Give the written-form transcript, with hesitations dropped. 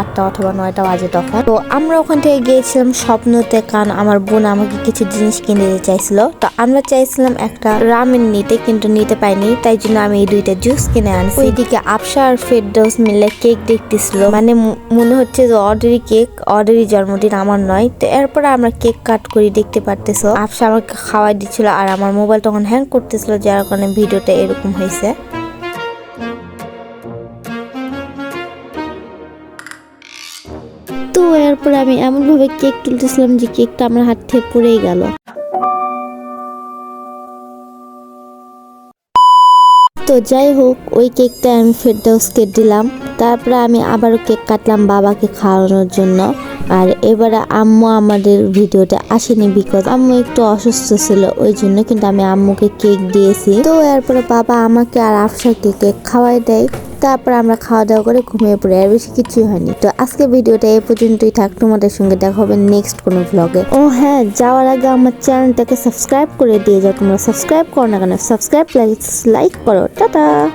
8টা অথবা 9টা বাজে তখন। তো আমরা ওখান থেকে গিয়েছিলাম স্বপ্নতে, কারণ আমার বোন আমাকে কিছু জিনিস কিনে দিতে চাইছিল। তো আমরা চাইছিলাম একটা রামেন নিতে, কিন্তু নিতে পাইনি, তাই জন্য আমি এই 2টা জুস কিনে আনছি। ওইদিকে আফসা আর ফেরদৌস মিলে কেক দেখতেছিল, মানে মনে হচ্ছে যে অর্ডারি কেক, অর্ডারি জন্মদিন, আমার নয়। তো এরপরে আমরা কেক কাট করি, দেখতে পারতেছো আফসা আমাকে খাওয়াই দিচ্ছিল, আর আমার মোবাইল তখন হ্যাং করতেছিল, যার কারণে ভিডিওটা এরকম হয়েছে। তো এরপরে আমি এমনভাবে কেক তুলতেছিলাম যে কেকটা আমার হাত থেকে পড়েই গেল। তো যাই হোক, ওই কেকটা আমি ফেরদৌসকে দিলাম। তারপরে আমি আবারও কেক কাটলাম বাবাকে খাওয়ানোর জন্য। আর এবারে আম্মু আমাদের ভিডিওতে আসেনি, বিকজ আম্মু একটু অসুস্থ ছিল, ওই জন্য। কিন্তু আমি আম্মুকে কেক দিয়েছি। তো এরপরে বাবা আমাকে আর আফসাকে কেক খাওয়াই দেয়। তারপর আমরা খাওয়া দাওয়া করে ঘুমিয়ে পড়ি, আর বেশি কিছুই হয়নি। তো আজকে ভিডিওটা এই পর্যন্তই থাক, তোমাদের সঙ্গে দেখা হবে নেক্সট কোনো ভ্লগে। ও হ্যাঁ, যাওয়ার আগে আমার চ্যানেলটাকে সাবস্ক্রাইব করে দিয়ে যাও। তোমরা সাবস্ক্রাইব করো না কেন? সাবস্ক্রাইব লাইক করো। টাটা।